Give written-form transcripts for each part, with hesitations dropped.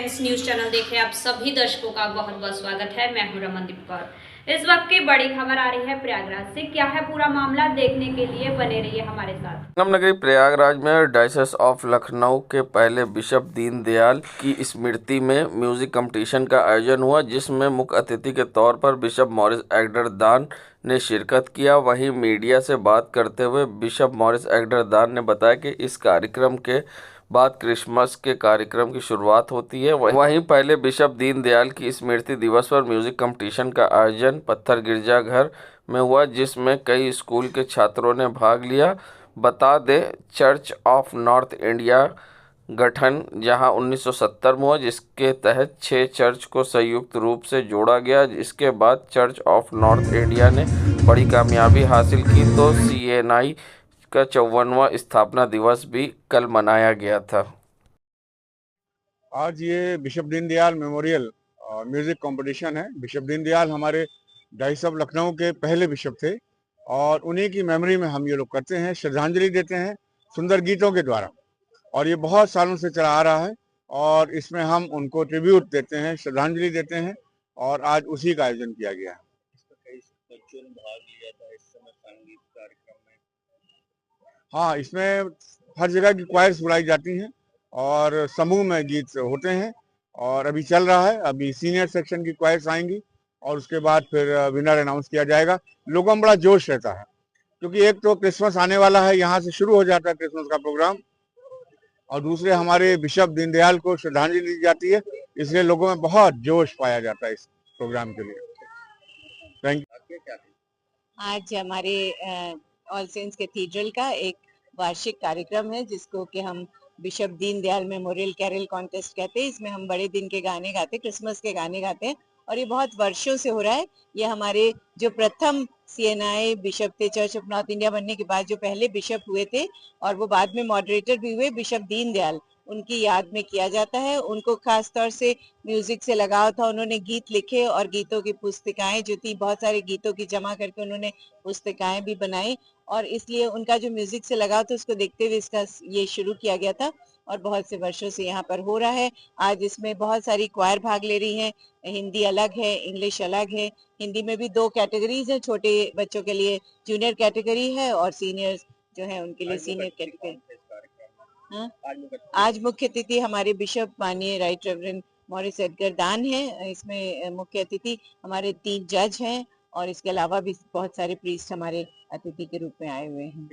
Friends, news channel देख रहे आप सभी दर्शकों का बहुत बहुत स्वागत है। मैं हूं रमनदीप कौर। इस वक्त की बड़ी खबर आ रही है प्रयागराज से। क्या है पूरा मामला, देखने के लिए बने रहिए हमारे साथ। संगम नगरी प्रयागराज में डायसिस ऑफ लखनऊ के पहले बिशप दीनदयाल की स्मृति में म्यूजिक कंपटीशन का आयोजन हुआ, जिसमें मुख्य अतिथि के तौर पर बिशप मॉरिस एग्डरदान ने शिरकत किया। वहीं मीडिया से बात करते हुए बिशप मॉरिस एग्डरदान ने बताया कि इस कार्यक्रम के बाद क्रिसमस के कार्यक्रम की शुरुआत होती है। वहीं पहले बिशप दीनदयाल की स्मृति दिवस पर म्यूजिक कंपटीशन का आयोजन पत्थर गिरजाघर में हुआ, जिसमें कई स्कूल के छात्रों ने भाग लिया। बता दें, चर्च ऑफ नॉर्थ इंडिया गठन जहां 1970 में हुआ, जिसके तहत 6 चर्च को संयुक्त रूप से जोड़ा गया। इसके बाद चर्च ऑफ नॉर्थ इंडिया ने बड़ी कामयाबी हासिल की, तो CNI का 54वां स्थापना दिवस भी कल मनाया गया था। आज ये bishop Deendayal memorial music competition है। बिशप दीनदयाल हमारे डाइस ऑफ लखनऊ के पहले बिशप थे और उन्हीं की मेमोरी में हम ये लोग करते हैं, श्रद्धांजलि देते हैं सुंदर गीतों के द्वारा। और ये बहुत सालों से चला आ रहा है और इसमें हम उनको ट्रिब्यूट देते हैं, श्रद्धांजलि देते हैं और आज उसी का आयोजन किया गया है। बच्चों ने भाग लिया था इस समय संगीत कार्यक्रम में। हाँ, इसमें हर जगह की क्वायर्स बुलाई जाती हैं और समूह में गीत होते हैं और अभी चल रहा है। अभी सीनियर सेक्शन की क्वायर्स आएंगी और उसके बाद फिर विनर अनाउंस किया जाएगा। लोगों में बड़ा जोश रहता है क्योंकि एक तो क्रिसमस आने वाला है, यहाँ से शुरू हो जाता है क्रिसमस का प्रोग्राम, और दूसरे हमारे बिशप दीनदयाल को श्रद्धांजलि दी जाती है, इसलिए लोगों में बहुत जोश पाया जाता है इस प्रोग्राम के लिए। Thank you. आज हमारे ऑल सेंट्स कैथीड्रल का एक वार्षिक कार्यक्रम है, जिसको कि हम Bishop Deendayal Memorial Carol Contest कहते हैं। इसमें हम बड़े दिन के गाने गाते हैं, क्रिसमस के गाने गाते हैं और ये बहुत वर्षों से हो रहा है। ये हमारे जो प्रथम CNI बिशप थे चर्च ऑफ नॉर्थ इंडिया बनने के बाद, जो पहले बिशप हुए थे और वो बाद में मॉडरेटर भी हुए, बिशप दीनदयाल, उनकी याद में किया जाता है। उनको खास तौर से म्यूजिक से लगाव था। उन्होंने गीत लिखे और गीतों की पुस्तिकाएं जो थी, बहुत सारे गीतों की जमा करके उन्होंने पुस्तिकाएं भी बनाई और इसलिए उनका जो म्यूजिक से लगाव था उसको देखते हुए इसका ये शुरू किया गया था और बहुत से वर्षों से यहाँ पर हो रहा है। आज इसमें बहुत सारी क्वायर भाग ले रही हैं। हिंदी अलग है, इंग्लिश अलग है। हिंदी में भी 2 कैटेगरीज है, छोटे बच्चों के लिए जूनियर कैटेगरी है और सीनियर्स जो है उनके लिए सीनियर कैटेगरी। हाँ, आज मुख्य अतिथि हमारे बिशप माननीय राइट रेवरेंड मॉरिस एडगरदान है। इसमें मुख्य अतिथि हमारे 3 जज हैं और इसके अलावा भी बहुत सारे प्रीस्ट हमारे अतिथि के रूप में आए हुए हैं।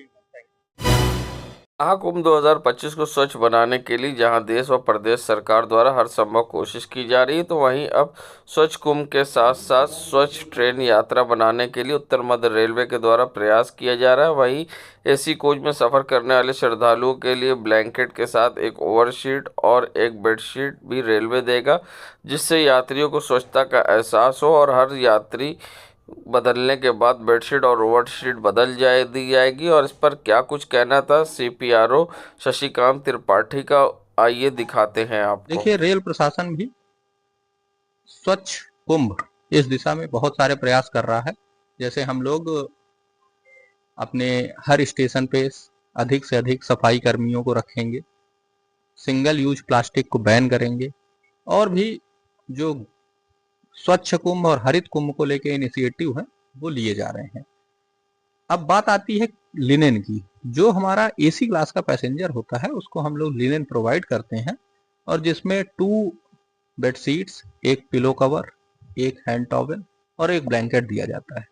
महाकुंभ 2025 को स्वच्छ बनाने के लिए जहां देश व प्रदेश सरकार द्वारा हर संभव कोशिश की जा रही है, तो वहीं अब स्वच्छ कुंभ के साथ साथ स्वच्छ ट्रेन यात्रा बनाने के लिए उत्तर मध्य रेलवे के द्वारा प्रयास किया जा रहा है। वहीं AC कोच में सफ़र करने वाले श्रद्धालुओं के लिए ब्लैंकेट के साथ एक ओवरशीट और एक बेडशीट भी रेलवे देगा, जिससे यात्रियों को स्वच्छता का एहसास हो और हर यात्री बदलने के बाद बेडशीट और ओवरशीट दी जाएगी। और इस पर क्या कुछ कहना था CPRO शशिकांत त्रिपाठी का, आइए दिखाते हैं आपको। देखिए, रेल प्रशासन भी स्वच्छ कुंभ इस दिशा में बहुत सारे प्रयास कर रहा है। जैसे हम लोग अपने हर स्टेशन पे अधिक से अधिक सफाई कर्मियों को रखेंगे, सिंगल यूज प्लास्टिक को बैन करेंगे और भी जो स्वच्छ कुंभ और हरित कुंभ को लेकर इनिशिएटिव है वो लिए जा रहे हैं। अब बात आती है लिनेन की। जो हमारा AC क्लास का पैसेंजर होता है उसको हम लोग लिनेन प्रोवाइड करते हैं और जिसमें 2 बेडशीट्स, एक पिलो कवर, एक हैंड टॉवेल और एक ब्लैंकेट दिया जाता है।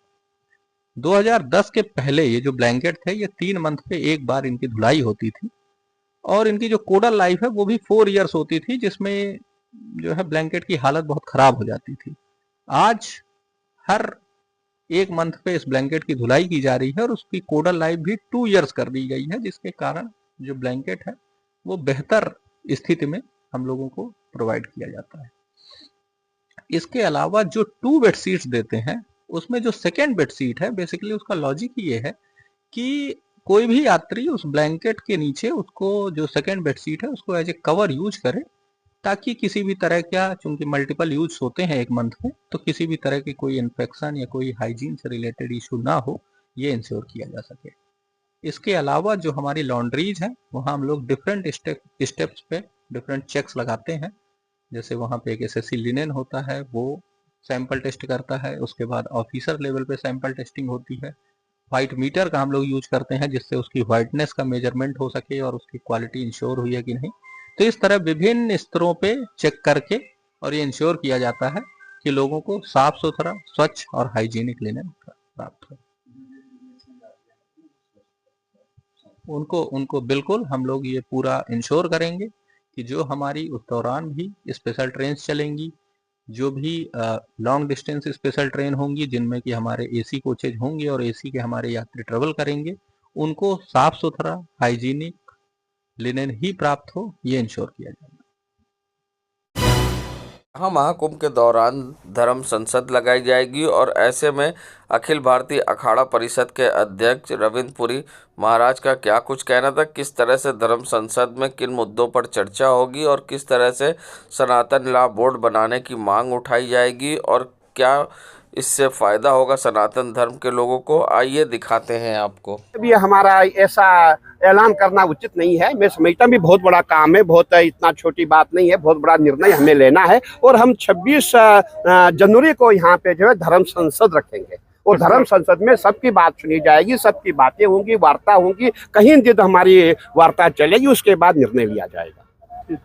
2010 के पहले ये जो ब्लैंकेट थे ये 3 मंथ पे एक बार इनकी धुलाई होती थी और इनकी जो कोडल लाइफ है वो भी 4 इयर्स होती थी, जिसमें जो है ब्लैंकेट की हालत बहुत खराब हो जाती थी। आज हर 1 मंथ पे इस ब्लैंकेट की धुलाई की जा रही है और उसकी कोडल लाइफ भी 2 इयर्स कर दी गई है, जिसके कारण जो ब्लैंकेट है वो बेहतर स्थिति में हम लोगों को प्रोवाइड किया जाता है। इसके अलावा जो 2 बेडशीट्स देते हैं उसमें जो सेकेंड बेडशीट है, बेसिकली उसका लॉजिक ये है कि कोई भी यात्री उस ब्लैंकेट के नीचे उसको जो सेकेंड बेडशीट है उसको एज ए कवर यूज करे, ताकि किसी भी तरह का, चूंकि मल्टीपल यूज होते हैं 1 मंथ में, तो किसी भी तरह की कोई इन्फेक्शन या कोई हाइजीन से रिलेटेड इशू ना हो, ये इंश्योर किया जा सके। इसके अलावा जो हमारी लॉन्ड्रीज है वहाँ हम लोग डिफरेंट स्टेप्स पे डिफरेंट चेक्स लगाते हैं जैसे वहाँ पे एक एसएससी लिनेन होता है, वो सैंपल टेस्ट करता है। उसके बाद ऑफिसर लेवल पे सैंपल टेस्टिंग होती है। व्हाइट मीटर का हम लोग यूज करते हैं, जिससे उसकी व्हाइटनेस का मेजरमेंट हो सके और उसकी क्वालिटी इंश्योर हुई है कि नहीं। तो इस तरह विभिन्न स्तरों पे चेक करके और ये इंश्योर किया जाता है कि लोगों को साफ सुथरा, स्वच्छ और हाइजीनिक लिनेन प्राप्त हो। उनको बिल्कुल हम लोग ये पूरा इंश्योर करेंगे कि जो हमारी उस दौरान भी स्पेशल ट्रेन चलेंगी, जो भी लॉन्ग डिस्टेंस स्पेशल ट्रेन होंगी जिनमें कि हमारे एसी कोचेज होंगे और एसी के हमारे यात्री ट्रेवल करेंगे, उनको साफ सुथरा हाइजीनिक लिनेन ही प्राप्त हो, ये इंश्योर किया जाएगा। यहाँ महाकुंभ के दौरान धर्म संसद लगाई जाएगी और ऐसे में अखिल भारतीय अखाड़ा परिषद के अध्यक्ष रविंद्र पुरी महाराज का क्या कुछ कहना था, किस तरह से धर्म संसद में किन मुद्दों पर चर्चा होगी और किस तरह से सनातन लॉ बोर्ड बनाने की मांग उठाई जाएगी और क्या इससे फ़ायदा होगा सनातन धर्म के लोगों को, आइए दिखाते हैं आपको। अभी हमारा ऐसा ऐलान करना उचित नहीं है। मैं समझता भी बहुत बड़ा काम है, बहुत इतना छोटी बात नहीं है, बहुत बड़ा निर्णय हमें लेना है। और हम 26 जनवरी को यहाँ पे जो है धर्म संसद रखेंगे और धर्म संसद में सबकी बात सुनी जाएगी, सबकी बातें होंगी, वार्ता होंगी, कहीं दिन हमारी वार्ता चलेगी, उसके बाद निर्णय लिया जाएगा।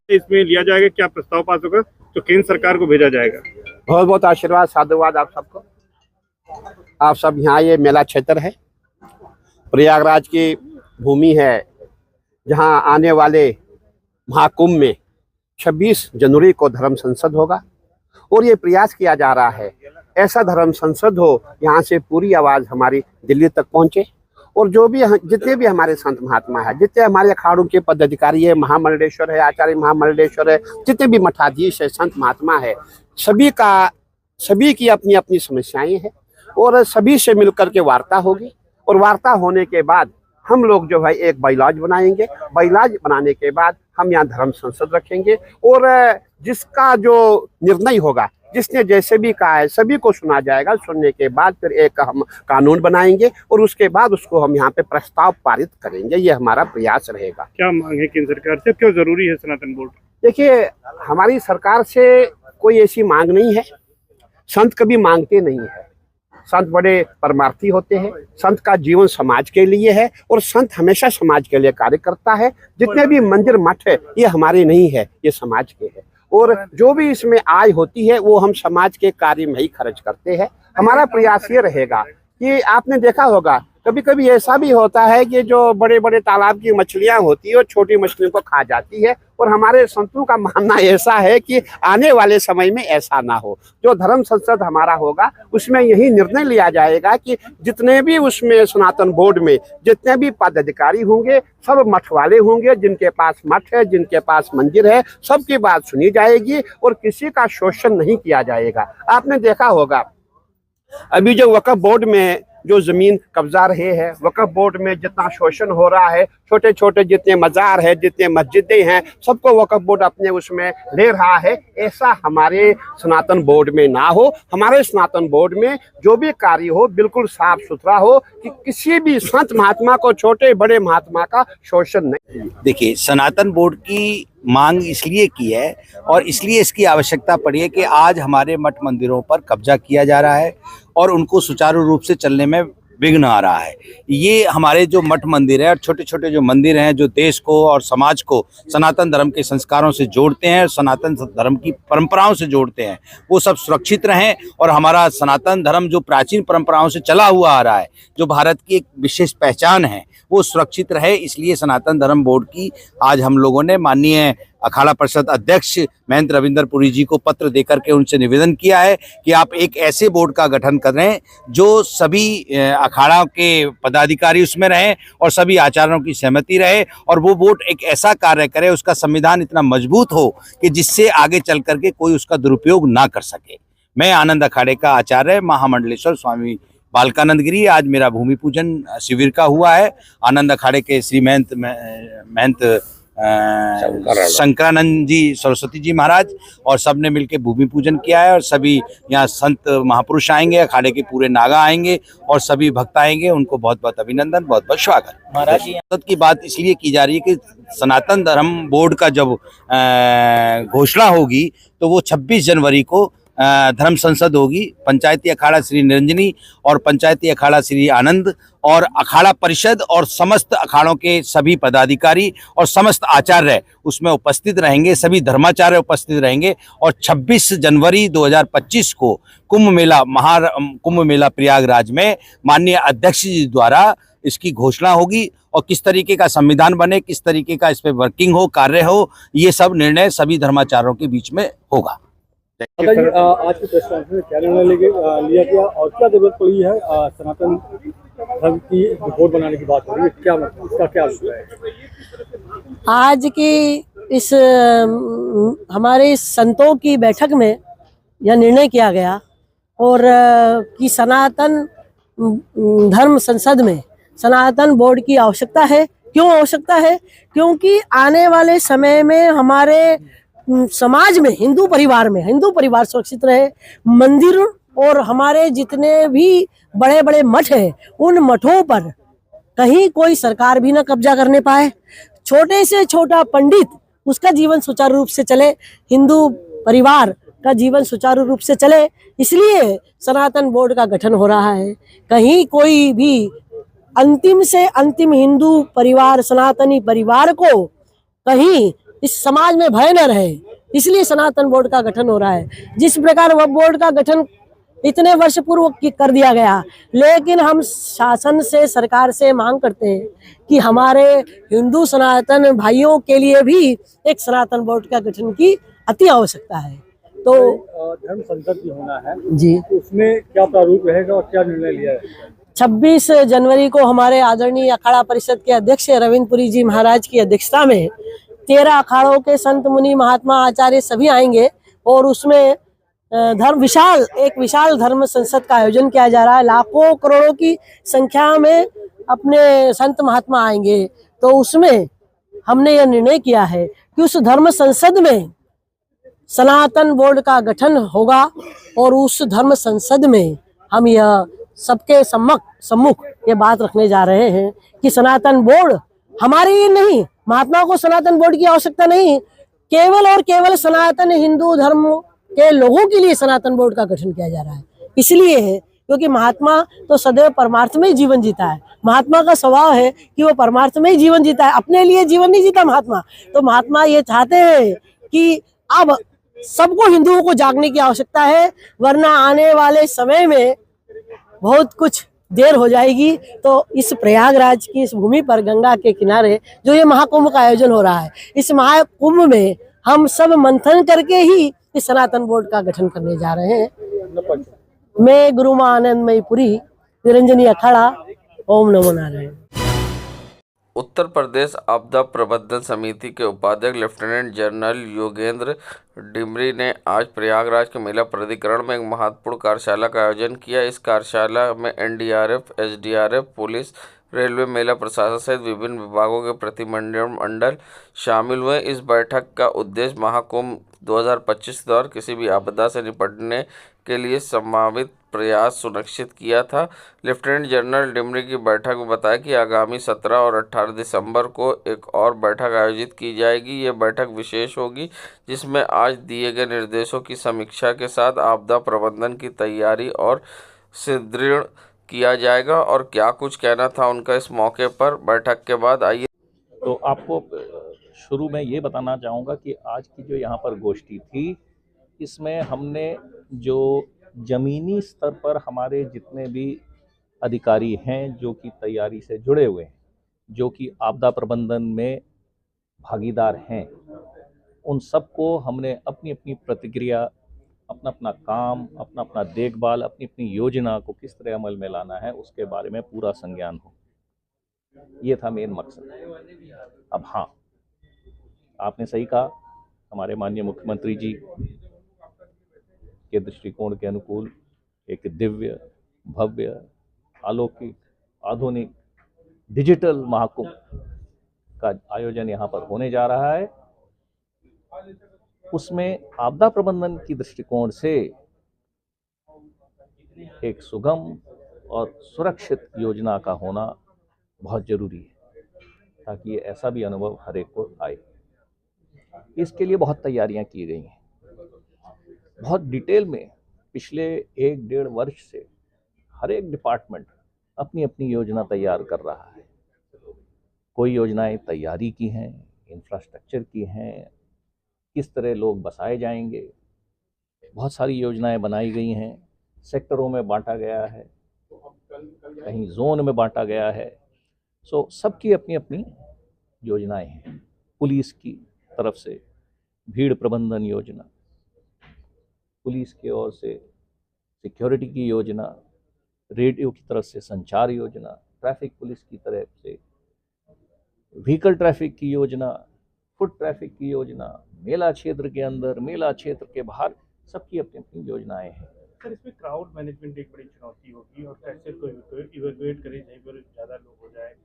इसमें लिया जाएगा, क्या प्रस्ताव पास होगा तो केंद्र सरकार को भेजा जाएगा। बहुत बहुत आशीर्वाद, साधुवाद आप सबको। आप सब यहाँ, ये मेला क्षेत्र है, प्रयागराज की भूमि है, जहाँ आने वाले महाकुंभ में 26 जनवरी को धर्म संसद होगा और ये प्रयास किया जा रहा है ऐसा धर्म संसद हो यहाँ से पूरी आवाज़ हमारी दिल्ली तक पहुँचे और जो भी जितने भी हमारे संत महात्मा है, जितने हमारे अखाड़ों के पदाधिकारी है, महामंडलेश्वर है, आचार्य महामंडलेश्वर है, जितने भी मठाधीश है, संत महात्मा है, सभी की अपनी अपनी समस्याएं हैं और सभी से मिलकर के वार्ता होगी और वार्ता होने के बाद हम लोग जो है एक बाइलॉज बनाएंगे। बाइलॉज बनाने के बाद हम यहाँ धर्म संसद रखेंगे और जिसका जो निर्णय होगा, जिसने जैसे भी कहा है, सभी को सुना जाएगा। सुनने के बाद फिर एक हम कानून बनाएंगे और उसके बाद उसको हम यहाँ पे प्रस्ताव पारित करेंगे। ये हमारा प्रयास रहेगा। क्या मांग है केंद्र सरकार से, क्यों जरूरी है सनातन बोर्ड? देखिए, हमारी सरकार से कोई ऐसी मांग नहीं है, संत कभी मांगते नहीं है। संत बड़े परमार्थी होते हैं, संत का जीवन समाज के लिए है और संत हमेशा समाज के लिए कार्य करता है। जितने भी मंदिर मठ है ये हमारे नहीं है, ये समाज के है और जो भी इसमें आय होती है वो हम समाज के कार्य में ही खर्च करते हैं। हमारा प्रयास ये रहेगा कि आपने देखा होगा कभी कभी ऐसा भी होता है कि जो बड़े बड़े तालाब की मछलियां होती है वो छोटी मछलियों को खा जाती है और हमारे संतों का मानना ऐसा है कि आने वाले समय में ऐसा ना हो। जो धर्म संसद हमारा होगा उसमें यही निर्णय लिया जाएगा कि जितने भी उसमें सनातन बोर्ड में जितने भी पदाधिकारी होंगे सब मठ वाले होंगे, जिनके पास मठ है, जिनके पास मंदिर है, सबकी बात सुनी जाएगी और किसी का शोषण नहीं किया जाएगा। आपने देखा होगा अभी जो वक्फ बोर्ड में जो जमीन कब्जा रहे हैं, वक्फ बोर्ड में जितना शोषण हो रहा है, छोटे छोटे जितने मजार है, जितने मस्जिदें हैं, सबको वक्फ बोर्ड अपने उसमें ले रहा है। ऐसा हमारे सनातन बोर्ड में ना हो। हमारे सनातन बोर्ड में जो भी कार्य हो बिल्कुल साफ सुथरा हो कि किसी भी संत महात्मा को, छोटे बड़े महात्मा का शोषण नहीं। देखिए, सनातन बोर्ड की मांग इसलिए की है और इसलिए इसकी आवश्यकता पड़ी है कि आज हमारे मठ मंदिरों पर कब्जा किया जा रहा है और उनको सुचारू रूप से चलने में विघ्न आ रहा है। ये हमारे जो मठ मंदिर है और छोटे छोटे जो मंदिर हैं जो देश को और समाज को सनातन धर्म के संस्कारों से जोड़ते हैं, सनातन धर्म की परंपराओं से जोड़ते हैं, वो सब सुरक्षित रहें और हमारा सनातन धर्म जो प्राचीन परंपराओं से चला हुआ आ रहा है, जो भारत की एक विशेष पहचान है, वो सुरक्षित रहे। इसलिए सनातन धर्म बोर्ड की आज हम लोगों ने माननीय अखाड़ा परिषद अध्यक्ष महंत रविंद्र पुरी जी को पत्र देकर के उनसे निवेदन किया है कि आप एक ऐसे बोर्ड का गठन करें जो सभी अखाड़ा के पदाधिकारी उसमें रहें और सभी आचार्यों की सहमति रहे और वो बोर्ड एक ऐसा कार्य करे, उसका संविधान इतना मजबूत हो कि जिससे आगे चल करके कोई उसका दुरुपयोग ना कर सके। मैं आनंद अखाड़े का आचार्य महामंडलेश्वर स्वामी बालकानंद गिरी, आज मेरा भूमि पूजन शिविर का हुआ है। आनंद अखाड़े के श्री महंत शंकरानंद जी, सरस्वती जी महाराज, और सबने मिलकर भूमि पूजन किया है। और सभी यहाँ संत महापुरुष आएंगे, अखाड़े के पूरे नागा आएंगे और सभी भक्त आएंगे। उनको बहुत बहुत अभिनंदन, बहुत बहुत स्वागत। महाराज जी की बात इसलिए की जा रही है कि सनातन धर्म बोर्ड का जब घोषणा होगी तो वो 26 जनवरी को धर्म संसद होगी। पंचायती अखाड़ा श्री निरंजनी और पंचायती अखाड़ा श्री आनंद और अखाड़ा परिषद और समस्त अखाड़ों के सभी पदाधिकारी और समस्त आचार्य उसमें उपस्थित रहेंगे, सभी धर्माचार्य उपस्थित रहेंगे। और 26 जनवरी 2025 को कुंभ मेला प्रयागराज में माननीय अध्यक्ष जी द्वारा इसकी घोषणा होगी। और किस तरीके का संविधान बने, किस तरीके का इस पे वर्किंग हो, कार्य हो, ये सब निर्णय सभी धर्माचार्यों के बीच में होगा। आज की प्रेस कॉन्फ्रेंस में क्या निर्णय लिया गया और क्या जरूरत पड़ी है सनातन धर्म की रिपोर्ट बनाने की बात हो रही है, क्या मतलब इसका क्या अभिप्राय है? आज की इस हमारे संतों की बैठक में यह निर्णय किया गया और कि सनातन धर्म संसद में सनातन बोर्ड की आवश्यकता है। क्यों आवश्यकता है? क्योंकि आने वाले समय में हमारे समाज में हिंदू परिवार सुरक्षित रहे, मंदिर और हमारे जितने भी बड़े बड़े मठ हैं उन मठों पर कहीं कोई सरकार भी ना कब्जा करने पाए, छोटे से छोटा पंडित उसका जीवन सुचारू रूप से चले, हिंदू परिवार का जीवन सुचारू रूप से चले, इसलिए सनातन बोर्ड का गठन हो रहा है। कहीं कोई भी अंतिम से अंतिम हिंदू परिवार, सनातनी परिवार को कहीं इस समाज में भय न रहे, इसलिए सनातन बोर्ड का गठन हो रहा है। जिस प्रकार वह बोर्ड का गठन इतने वर्ष पूर्व कर दिया गया, लेकिन हम शासन से, सरकार से मांग करते हैं कि हमारे हिंदू सनातन भाइयों के लिए भी एक सनातन बोर्ड का गठन की अति आवश्यकता है। तो धर्म संसद भी होना है जी, उसमें क्या प्रारूप रहेगा और क्या निर्णय लिया है? 26 जनवरी को हमारे आदरणीय अखाड़ा परिषद के अध्यक्ष रविंद्रपुरी जी महाराज की अध्यक्षता में 13 अखाड़ों के संत मुनि महात्मा आचार्य सभी आएंगे और उसमें एक विशाल धर्म संसद का आयोजन किया जा रहा है। लाखों करोड़ों की संख्या में अपने संत महात्मा आएंगे। तो उसमें हमने यह निर्णय किया है कि उस धर्म संसद में सनातन बोर्ड का गठन होगा और उस धर्म संसद में हम यह सबके सम्मुख ये बात रखने जा रहे हैं कि सनातन बोर्ड हमारे लिए नहीं, महात्मा को सनातन बोर्ड की आवश्यकता नहीं, केवल और केवल सनातन हिंदू धर्म के लोगों के लिए सनातन बोर्ड का गठन किया जा रहा है। इसलिए है क्योंकि महात्मा तो सदैव परमार्थ में ही जीवन जीता है। महात्मा का स्वभाव है कि वो परमार्थ में ही जीवन जीता है, अपने लिए जीवन नहीं जीता महात्मा। तो महात्मा ये चाहते हैं कि अब सबको, हिंदुओं को जागने की आवश्यकता है, वरना आने वाले समय में बहुत कुछ देर हो जाएगी। तो इस प्रयागराज की इस भूमि पर गंगा के किनारे जो ये महाकुंभ का आयोजन हो रहा है, इस महाकुंभ में हम सब मंथन करके ही इस सनातन बोर्ड का गठन करने जा रहे हैं। मैं गुरु मां आनंदमयी पुरी, निरंजनी अखाड़ा, ओम नमो नारायण। उत्तर प्रदेश आपदा प्रबंधन समिति के उपाध्यक्ष लेफ्टिनेंट जनरल योगेंद्र डिमरी ने आज प्रयागराज के मेला प्राधिकरण में एक महत्वपूर्ण कार्यशाला का आयोजन किया। इस कार्यशाला में एनडीआरएफ, एसडीआरएफ, पुलिस, रेलवे, मेला प्रशासन सहित विभिन्न विभागों के प्रतिनिधिमंडल शामिल हुए। इस बैठक का उद्देश्य महाकुंभ 2025 के दौरान किसी भी आपदा से निपटने के लिए संभावित प्रयास सुनिश्चित किया था। लेफ्टिनेंट जनरल डिमरी की बैठक में बताया कि आगामी 17 और 18 दिसंबर को एक और बैठक आयोजित की जाएगी। ये बैठक विशेष होगी जिसमें आज दिए गए निर्देशों की समीक्षा के साथ आपदा प्रबंधन की तैयारी और सुदृढ़ किया जाएगा। और क्या कुछ कहना था उनका इस मौके पर बैठक के बाद, आइए। तो आपको शुरू में ये बताना चाहूँगा कि आज की जो यहाँ पर गोष्ठी थी, इसमें हमने जो ज़मीनी स्तर पर हमारे जितने भी अधिकारी हैं जो कि तैयारी से जुड़े हुए हैं, जो कि आपदा प्रबंधन में भागीदार हैं, उन सबको हमने अपनी अपनी प्रतिक्रिया, अपना अपना काम, अपना अपना देखभाल, अपनी अपनी योजना को किस तरह अमल में लाना है उसके बारे में पूरा संज्ञान हो। ये था मेन मकसद। अब हाँ, आपने सही कहा, हमारे माननीय मुख्यमंत्री जी के दृष्टिकोण के अनुकूल एक दिव्य, भव्य, अलौकिक, आधुनिक, डिजिटल महाकुंभ का आयोजन यहाँ पर होने जा रहा है, उसमें आपदा प्रबंधन की दृष्टिकोण से एक सुगम और सुरक्षित योजना का होना बहुत जरूरी है, ताकि ऐसा भी अनुभव हर एक को आए। इसके लिए बहुत तैयारियां की गई हैं, बहुत डिटेल में पिछले 1-1.5 वर्ष से हर एक डिपार्टमेंट अपनी अपनी योजना तैयार कर रहा है। कोई योजनाएं तैयारी की हैं, इंफ्रास्ट्रक्चर की हैं, किस तरह लोग बसाए जाएंगे, बहुत सारी योजनाएं बनाई गई हैं, सेक्टरों में बांटा गया है, कहीं जोन में बांटा गया है। सो सबकी अपनी अपनी योजनाएं हैं। पुलिस की तरफ से भीड़ प्रबंधन योजना, पुलिस की ओर से सिक्योरिटी की योजना, रेडियो की तरफ से संचार योजना, ट्रैफिक पुलिस की तरफ से व्हीकल ट्रैफिक की योजना, फुट ट्रैफिक की योजना, मेला क्षेत्र के अंदर, मेला क्षेत्र के बाहर, सबकी अपनी अपनी योजनाएं हैं। सर, इसमें क्राउड मैनेजमेंट एक बड़ी चुनौती होगी और कैसे को इवैक्यूएट करें जहाँ पर ज़्यादा लोग हो जाए,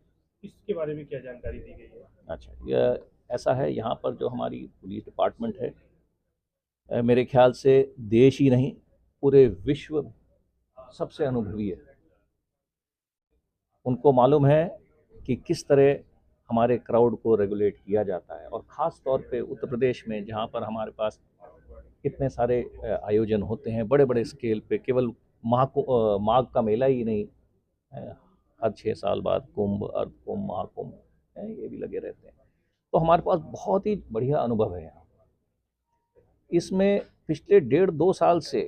इसके बारे में क्या जानकारी दी गई है? अच्छा, यह ऐसा है, यहाँ पर जो हमारी पुलिस डिपार्टमेंट है, मेरे ख्याल से देश ही नहीं पूरे विश्व में सबसे अनुभवी है। उनको मालूम है कि किस तरह हमारे क्राउड को रेगुलेट किया जाता है, और ख़ास तौर पे उत्तर प्रदेश में जहाँ पर हमारे पास इतने सारे आयोजन होते हैं बड़े बड़े स्केल पे। केवल माघ का मेला ही नहीं, हर 6 साल बाद कुंभ, अर्ध कुंभ, महाकुंभ ये भी लगे रहते हैं। तो हमारे पास बहुत ही बढ़िया अनुभव है यहाँ। इसमें पिछले 1.5-2 साल से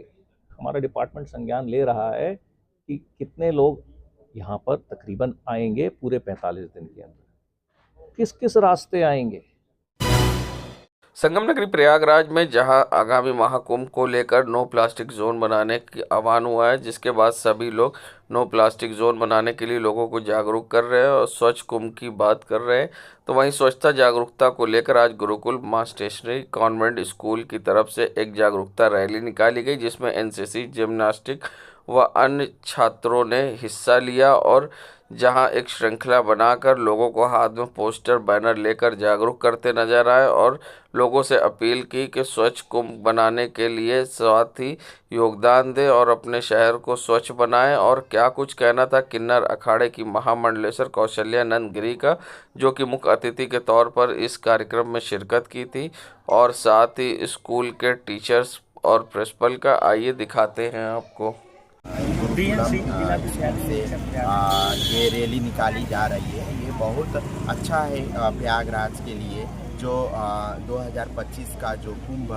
हमारा डिपार्टमेंट संज्ञान ले रहा है कि कितने लोग यहाँ पर तकरीबन आएंगे पूरे 45 दिन के अंदर, किस किस रास्ते आएंगे। संगम नगरी प्रयागराज में जहां आगामी महाकुंभ को लेकर नो प्लास्टिक जोन बनाने की आह्वान हुआ है, जिसके बाद सभी लोग नो प्लास्टिक जोन बनाने के लिए लोगों को जागरूक कर रहे हैं और स्वच्छ कुंभ की बात कर रहे हैं। तो वहीं स्वच्छता जागरूकता को लेकर आज गुरुकुल मां स्टेशनरी कॉन्वेंट स्कूल की तरफ से एक जागरूकता रैली निकाली गई, जिसमें एनसीसी, जिम्नास्टिक व अन्य छात्रों ने हिस्सा लिया और जहां एक श्रृंखला बनाकर लोगों को हाथ में पोस्टर, बैनर लेकर जागरूक करते नजर आए और लोगों से अपील की कि स्वच्छ कुंभ बनाने के लिए साथ ही योगदान दें और अपने शहर को स्वच्छ बनाएं। और क्या कुछ कहना था किन्नर अखाड़े की महामंडलेश्वर कौशल्यानंद गिरी का, जो कि मुख्य अतिथि के तौर पर इस कार्यक्रम में शिरकत की थी, और साथ ही स्कूल के टीचर्स और प्रिंसिपल का। आइए दिखाते हैं आपको। से ये रैली निकाली जा रही है। ये बहुत अच्छा है प्रयागराज के लिए, जो 2025 का जो कुंभ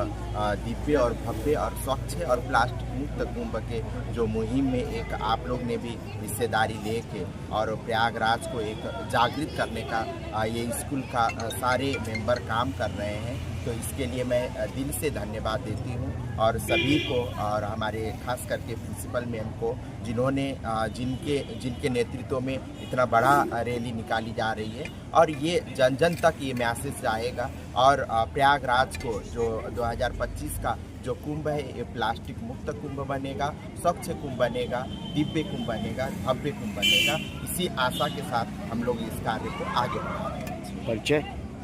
दिव्य और भव्य और स्वच्छ और प्लास्टिक मुक्त कुंभ के जो मुहिम में एक आप लोग ने भी हिस्सेदारी लेके और प्रयागराज को एक जागृत करने का ये स्कूल का सारे मेंबर काम कर रहे हैं। तो इसके लिए मैं दिल से धन्यवाद देती हूँ और सभी को, और हमारे खास करके प्रिंसिपल मैम को, जिन्होंने जिनके नेतृत्व में इतना बड़ा रैली निकाली जा रही है और ये जन जन तक ये मैसेज जाएगा। और प्रयागराज को जो 2025 का जो कुंभ है ये प्लास्टिक मुक्त कुंभ बनेगा, स्वच्छ कुंभ बनेगा, दिव्य कुंभ बनेगा, भव्य कुंभ बनेगा। इसी आशा के साथ हम लोग इस कार्य को आगे बढ़ा रहे हैं। परिचय,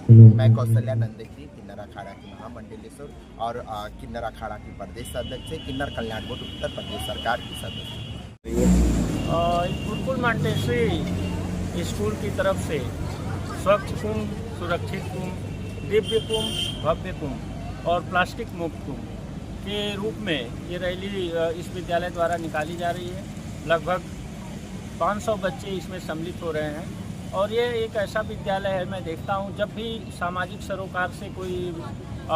मैं कौशल्यानंद गिरी, किन्नर अखाड़ा की महामंडलेश्वर और किन्नर अखाड़ा की प्रदेश अध्यक्ष है, किन्नर कल्याण बोर्ड उत्तर प्रदेश सरकार की सदस्य। गुरुकुल मांटेश्वरी स्कूल की तरफ से स्वच्छ कुंभ, सुरक्षित कुंभ, दिव्य कुंभ, भव्य कुंभ और प्लास्टिक मुक्त कुंभ के रूप में ये रैली इस विद्यालय द्वारा निकाली जा रही है। लगभग 500 बच्चे इसमें सम्मिलित हो रहे हैं और ये एक ऐसा विद्यालय है, मैं देखता हूँ जब भी सामाजिक सरोकार से कोई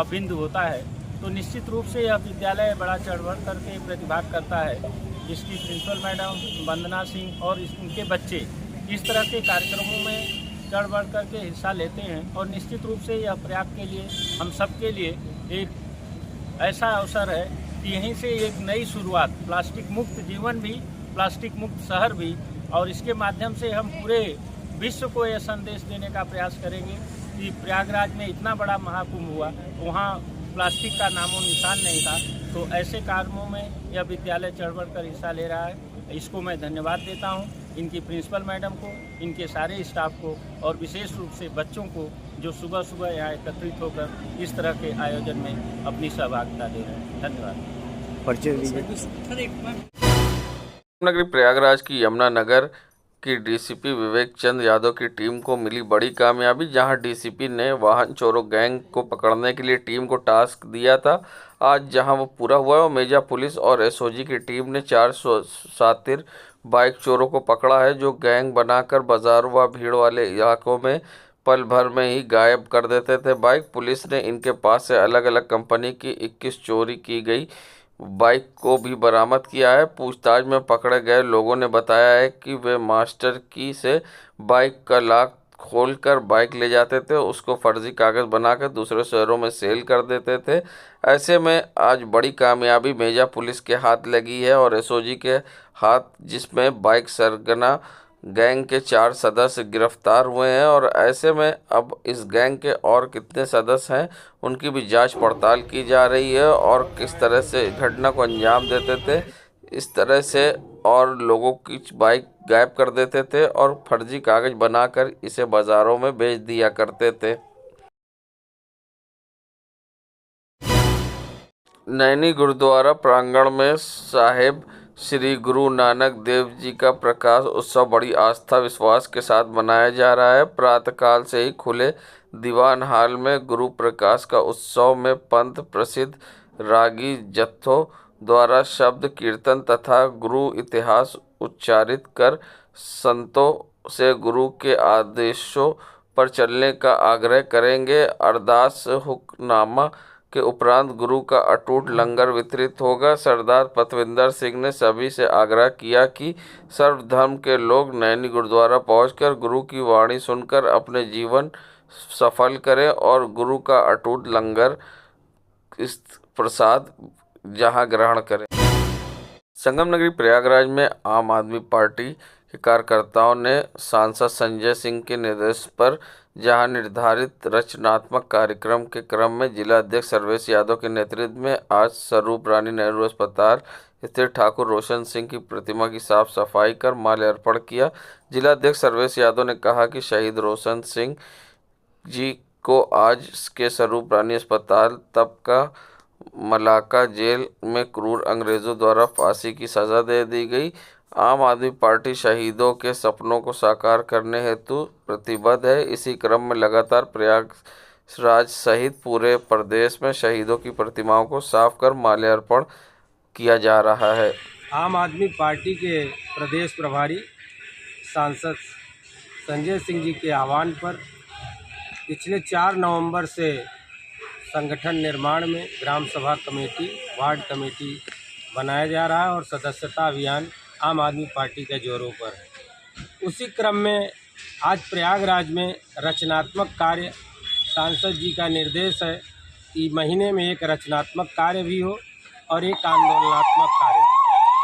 बिंदु होता है तो निश्चित रूप से यह विद्यालय बड़ा चढ़ बढ़ करके प्रतिभाग करता है, जिसकी प्रिंसिपल मैडम वंदना सिंह और उनके बच्चे इस तरह के कार्यक्रमों में चढ़ बढ़ करके हिस्सा लेते हैं। और निश्चित रूप से यह प्रयाग के लिए, हम सब के लिए एक ऐसा अवसर है कि यहीं से एक नई शुरुआत, प्लास्टिक मुक्त जीवन भी, प्लास्टिक मुक्त शहर भी, और इसके माध्यम से हम पूरे विश्व को यह संदेश देने का प्रयास करेंगे कि प्रयागराज में इतना बड़ा महाकुंभ हुआ, वहाँ प्लास्टिक का नामो निशान नहीं था। तो ऐसे कार्यों में यह विद्यालय चढ़ बढ़ कर हिस्सा ले रहा है, इसको मैं धन्यवाद देता हूँ। इनकी प्रिंसिपल मैडम को, इनके सारे स्टाफ को और विशेष रूप से बच्चों को जो सुबह सुबह यहाँ एकत्रित होकर इस तरह के आयोजन में अपनी सहभागिता दे रहे हैं। धन्यवाद। नगरी प्रयागराज की यमुनानगर की डीसीपी विवेक चंद यादव की टीम को मिली बड़ी कामयाबी, जहां डीसीपी ने वाहन चोरों गैंग को पकड़ने के लिए टीम को टास्क दिया था। आज जहां वो पूरा हुआ और मेजा पुलिस और एसओजी की टीम ने 4 शातिर बाइक चोरों को पकड़ा है, जो गैंग बनाकर बाजारों व भीड़ वाले इलाकों में पल भर में ही गायब कर देते थे बाइक। पुलिस ने इनके पास से अलग अलग कंपनी की 21 चोरी की गई बाइक को भी बरामद किया है। पूछताछ में पकड़े गए लोगों ने बताया है कि वे मास्टर की से बाइक का लॉक खोलकर बाइक ले जाते थे, उसको फर्जी कागज़ बनाकर दूसरे शहरों में सेल कर देते थे। ऐसे में आज बड़ी कामयाबी मेजा पुलिस के हाथ लगी है और एसओजी के हाथ, जिसमें बाइक सरगना गैंग के 4 सदस्य गिरफ्तार हुए हैं। और ऐसे में अब इस गैंग के और कितने सदस्य हैं उनकी भी जांच पड़ताल की जा रही है और किस तरह से घटना को अंजाम देते थे, इस तरह से और लोगों की बाइक गायब कर देते थे और फर्जी कागज बनाकर इसे बाज़ारों में बेच दिया करते थे। नैनी गुरुद्वारा प्रांगण में साहेब श्री गुरु नानक देव जी का प्रकाश उत्सव बड़ी आस्था विश्वास के साथ मनाया जा रहा है। प्रातःकाल से ही खुले दीवान हाल में गुरु प्रकाश का उत्सव में पंथ प्रसिद्ध रागी जत्थों द्वारा शब्द कीर्तन तथा गुरु इतिहास उच्चारित कर संतों से गुरु के आदेशों पर चलने का आग्रह करेंगे। अरदास हुक्मनामा के उपरांत गुरु का अटूट लंगर वितरित होगा। सरदार पतविंदर सिंह ने सभी से आग्रह किया कि सर्वधर्म के लोग नैनी गुरुद्वारा पहुंचकर गुरु की वाणी सुनकर अपने जीवन सफल करें और गुरु का अटूट लंगर इस प्रसाद जहां ग्रहण करें। संगम नगरी प्रयागराज में आम आदमी पार्टी के कार्यकर्ताओं ने सांसद संजय सिंह के निर्देश पर जहां निर्धारित रचनात्मक कार्यक्रम के क्रम में जिला अध्यक्ष सर्वेश यादव के नेतृत्व में आज स्वरूप रानी नेहरू अस्पताल स्थित ठाकुर रोशन सिंह की प्रतिमा की साफ सफाई कर माल्यार्पण किया। जिला अध्यक्ष सर्वेश यादव ने कहा कि शहीद रोशन सिंह जी को आज के स्वरूप रानी अस्पताल तब का मलाका जेल में क्रूर अंग्रेजों द्वारा फांसी की सज़ा दे दी गई। आम आदमी पार्टी शहीदों के सपनों को साकार करने हेतु प्रतिबद्ध है। इसी क्रम में लगातार प्रयागराज सहित पूरे प्रदेश में शहीदों की प्रतिमाओं को साफ कर माल्यार्पण किया जा रहा है। आम आदमी पार्टी के प्रदेश प्रभारी सांसद संजय सिंह जी के आह्वान पर पिछले 4 नवंबर से संगठन निर्माण में ग्राम सभा कमेटी, वार्ड कमेटी बनाया जा रहा है और सदस्यता अभियान आम आदमी पार्टी के जोरों पर है। उसी क्रम में आज प्रयागराज में रचनात्मक कार्य, सांसद जी का निर्देश है कि महीने में एक रचनात्मक कार्य भी हो और एक आंदोलनात्मक कार्य।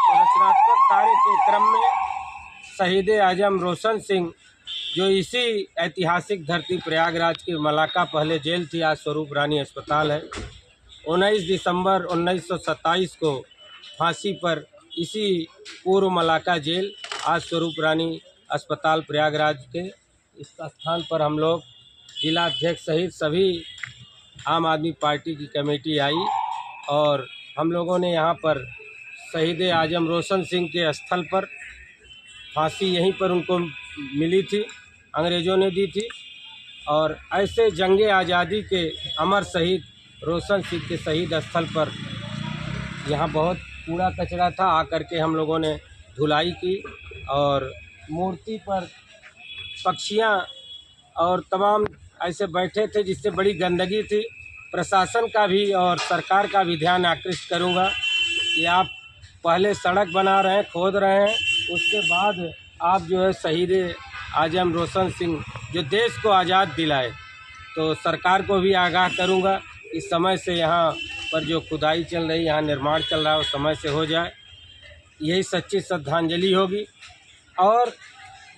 तो रचनात्मक कार्य के क्रम में शहीद आजम रोशन सिंह, जो इसी ऐतिहासिक धरती प्रयागराज के मलाका पहले जेल थी, आज स्वरूप रानी अस्पताल है, 19 दिसंबर 1927 को फांसी पर इसी पूर्व मलाका जेल आज स्वरूप रानी अस्पताल प्रयागराज के इस स्थान पर हम लोग जिला अध्यक्ष सहित सभी आम आदमी पार्टी की कमेटी आई और हम लोगों ने यहाँ पर शहीद आजम रोशन सिंह के स्थल पर फांसी यहीं पर उनको मिली थी, अंग्रेज़ों ने दी थी। और ऐसे जंगे आज़ादी के अमर शहीद रोशन सिंह के शहीद स्थल पर यहाँ बहुत कूड़ा कचरा था, आकर के हम लोगों ने धुलाई की और मूर्ति पर पक्षियाँ और तमाम ऐसे बैठे थे जिससे बड़ी गंदगी थी। प्रशासन का भी और सरकार का भी ध्यान आकृष्ट करूँगा कि आप पहले सड़क बना रहे हैं, खोद रहे हैं, उसके बाद आप जो है शहीद आजम रोशन सिंह जो देश को आज़ाद दिलाए, तो सरकार को भी आगाह करूँगा इस समय से यहाँ पर जो खुदाई चल रही, यहाँ निर्माण चल रहा है, वो समय से हो जाए। यही सच्ची श्रद्धांजलि होगी। और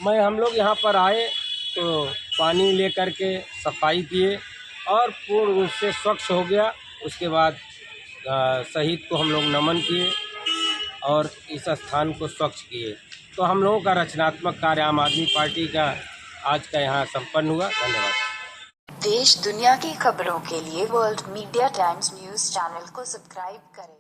हम लोग यहाँ पर आए तो पानी ले कर के सफाई किए और पूर्ण रूप से स्वच्छ हो गया। उसके बाद शहीद को हम लोग नमन किए और इस स्थान को स्वच्छ किए। तो हम लोगों का रचनात्मक कार्य आम आदमी पार्टी का आज का यहाँ संपन्न हुआ। धन्यवाद। देश दुनिया की खबरों के लिए world media times news channel को सब्सक्राइब करें।